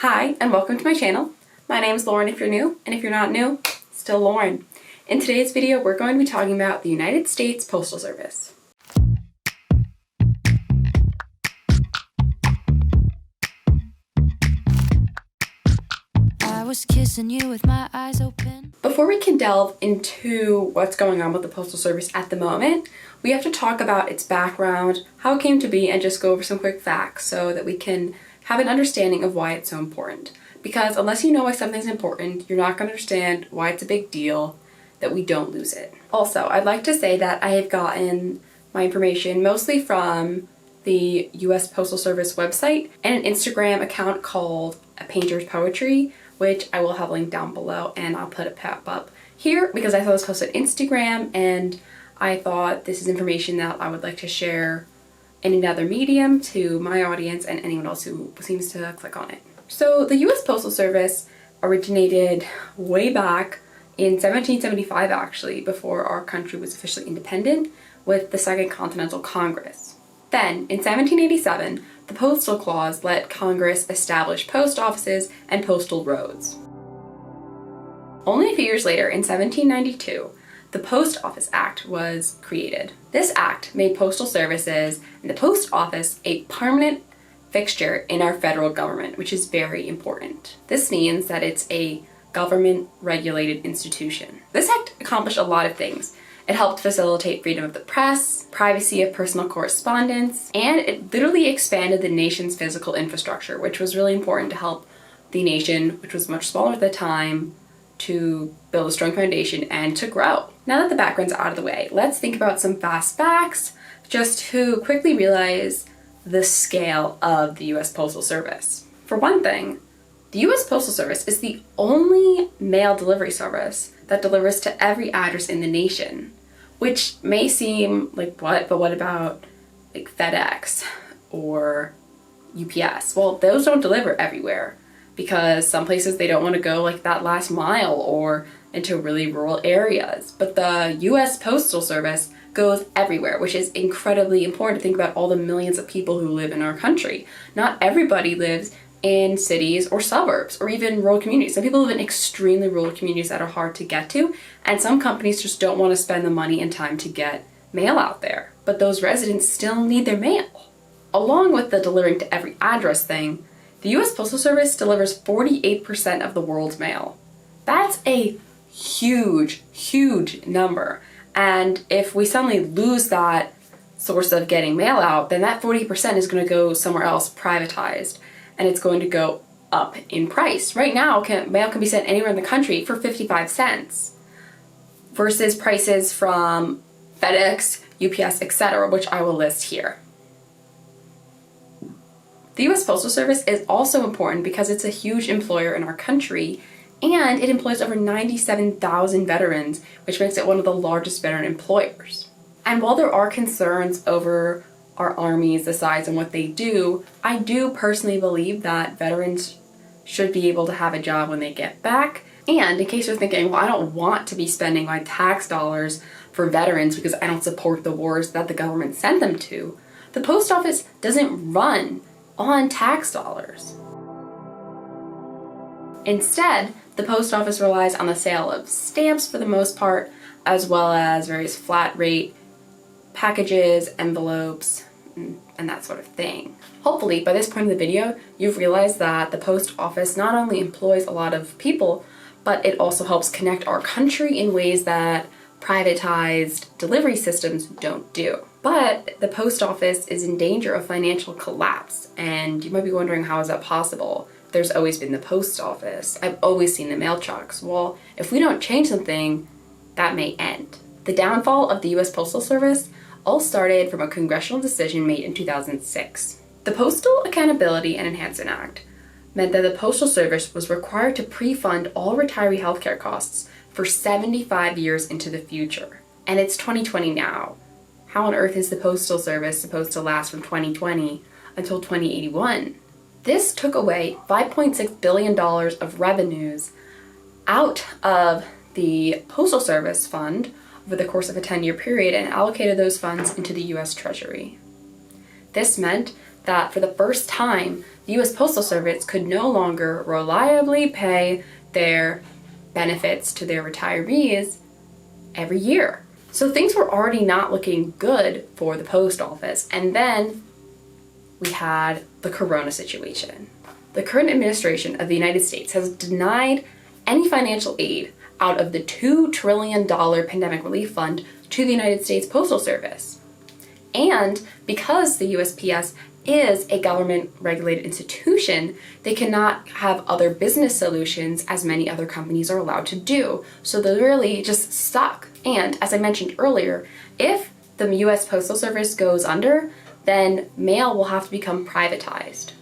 Hi, and welcome to my channel. My name is Lauren if you're new, and if you're not new, still Lauren. In today's video, we're going to be talking about the United States Postal Service. I was kissing you with my eyes open. Before we can delve into what's going on with the Postal Service at the moment, we have to talk about its background, how it came to be, and just go over some quick facts so that we can have an understanding of why it's so important. Because unless you know why something's important, you're not going to understand why it's a big deal, that we don't lose it. Also, I'd like to say that I have gotten my information mostly from the US Postal Service website and an Instagram account called A Painter's Poetry, which I will have linked down below, and I'll put a pop up here because I saw this post on Instagram and I thought this is information that I would like to share in another medium to my audience and anyone else who seems to click on it. So the US Postal Service originated way back in 1775 actually, before our country was officially independent, with the Second Continental Congress. Then in 1787, the Postal Clause let Congress establish post offices and postal roads. Only a few years later, in 1792, the Post Office Act was created. This act made postal services and the post office a permanent fixture in our federal government, which is very important. This means that it's a government-regulated institution. This act accomplished a lot of things. It helped facilitate freedom of the press, privacy of personal correspondence, and it literally expanded the nation's physical infrastructure, which was really important to help the nation, which was much smaller at the time, to build a strong foundation and to grow. Now that the background's out of the way, let's think about some fast facts just to quickly realize the scale of the US Postal Service. For one thing, the US Postal Service is the only mail delivery service that delivers to every address in the nation, which may seem like what, but what about like FedEx or UPS? Well, those don't deliver everywhere because some places they don't want to go like that last mile or into really rural areas. But the US Postal Service goes everywhere, which is incredibly important to think about all the millions of people who live in our country. Not everybody lives in cities or suburbs or even rural communities. Some people live in extremely rural communities that are hard to get to, and some companies just don't want to spend the money and time to get mail out there. But those residents still need their mail. Along with the delivering to every address thing, the US Postal Service delivers 48% of the world's mail. That's a huge, huge number. And if we suddenly lose that source of getting mail out, then that 40% is going to go somewhere else privatized, and it's going to go up in price. Right now, mail can be sent anywhere in the country for 55 cents versus prices from FedEx, UPS, etc., which I will list here. The US Postal Service is also important because it's a huge employer in our country, and it employs over 97,000 veterans, which makes it one of the largest veteran employers. And while there are concerns over our armies, the size and what they do, I do personally believe that veterans should be able to have a job when they get back. And in case you're thinking, well, I don't want to be spending my tax dollars for veterans because I don't support the wars that the government sent them to, the post office doesn't run on tax dollars. Instead, the post office relies on the sale of stamps for the most part, as well as various flat rate packages, envelopes, and that sort of thing. Hopefully, by this point in the video, you've realized that the post office not only employs a lot of people, but it also helps connect our country in ways that privatized delivery systems don't do. But the post office is in danger of financial collapse, and you might be wondering, how is that possible? There's always been the post office. I've always seen the mail trucks. Well, if we don't change something, that may end. The downfall of the US Postal Service all started from a congressional decision made in 2006. The Postal Accountability and Enhancement Act meant that the Postal Service was required to pre-fund all retiree healthcare costs for 75 years into the future. And it's 2020 now. How on earth is the Postal Service supposed to last from 2020 until 2081? This took away $5.6 billion of revenues out of the Postal Service fund over the course of a 10-year period and allocated those funds into the US Treasury. This meant that for the first time, the US Postal Service could no longer reliably pay their benefits to their retirees every year. So things were already not looking good for the post office. And then we had the corona situation. The current administration of the United States has denied any financial aid out of the $2 trillion pandemic relief fund to the United States Postal Service. And because the USPS is a government-regulated institution, they cannot have other business solutions as many other companies are allowed to do. So they're really just stuck. And as I mentioned earlier, if the US Postal Service goes under, then mail will have to become privatized.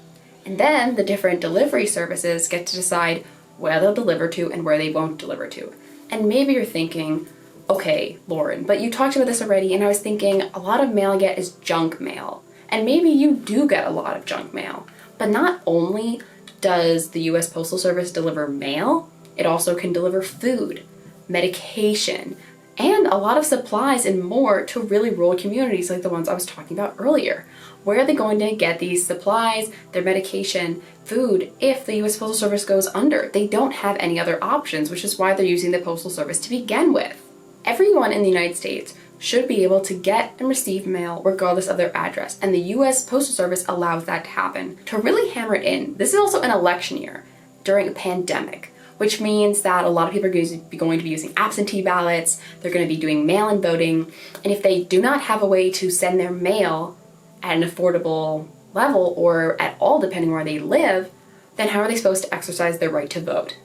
And then the different delivery services get to decide where they'll deliver to and where they won't deliver to. And maybe you're thinking, okay, Lauren, but you talked about this already, and I was thinking a lot of mail I get is junk mail. And maybe you do get a lot of junk mail. But not only does the US Postal Service deliver mail, it also can deliver food, medication, and a lot of supplies and more to really rural communities like the ones I was talking about earlier. Where are they going to get these supplies, their medication, food, if the US Postal Service goes under? They don't have any other options, which is why they're using the Postal Service to begin with. Everyone in the United States should be able to get and receive mail regardless of their address, and the US Postal Service allows that to happen. To really hammer it in, this is also an election year during a pandemic, which means that a lot of people are going to be using absentee ballots, they're going to be doing mail-in voting, and if they do not have a way to send their mail at an affordable level or at all depending where they live, then how are they supposed to exercise their right to vote?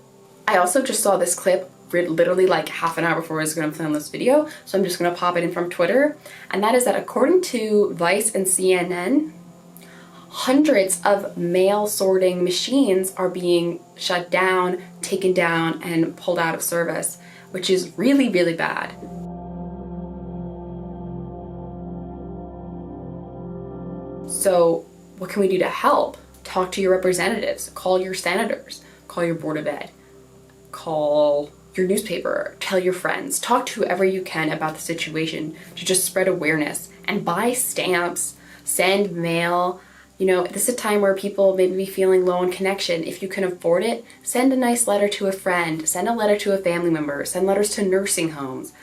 I also just saw this clip literally like half an hour before I was going to film this video, so I'm just going to pop it in from Twitter, and that is that according to Vice and CNN, hundreds of mail sorting machines are being shut down, taken down, and pulled out of service, which is really, really bad. So what can we do to help? Talk to your representatives, call your senators, call your Board of Ed, call your newspaper, tell your friends, talk to whoever you can about the situation to just spread awareness and buy stamps, send mail. You know, this is a time where people may be feeling low on connection. If you can afford it, send a nice letter to a friend, send a letter to a family member, send letters to nursing homes,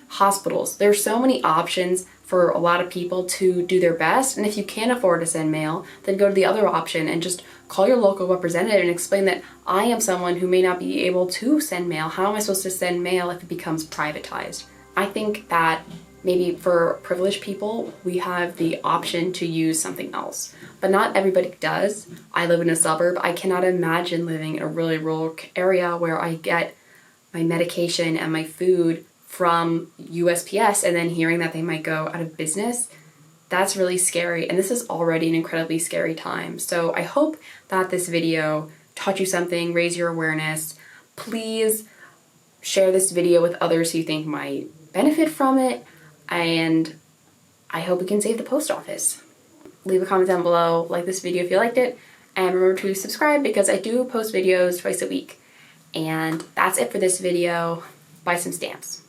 hospitals. There's so many options for a lot of people to do their best, and if you can't afford to send mail, then go to the other option and just call your local representative and explain that I am someone who may not be able to send mail. How am I supposed to send mail if it becomes privatized? I think that maybe for privileged people, we have the option to use something else, but not everybody does. I live in a suburb. I cannot imagine living in a really rural area where I get my medication and my food from USPS and then hearing that they might go out of business. That's really scary, and this is already an incredibly scary time. So I hope that this video taught you something, raised your awareness. Please share this video with others who you think might benefit from it, and I hope we can save the post office. Leave a comment down below, like this video if you liked it, and remember to subscribe because I do post videos twice a week. And that's it for this video. Buy some stamps.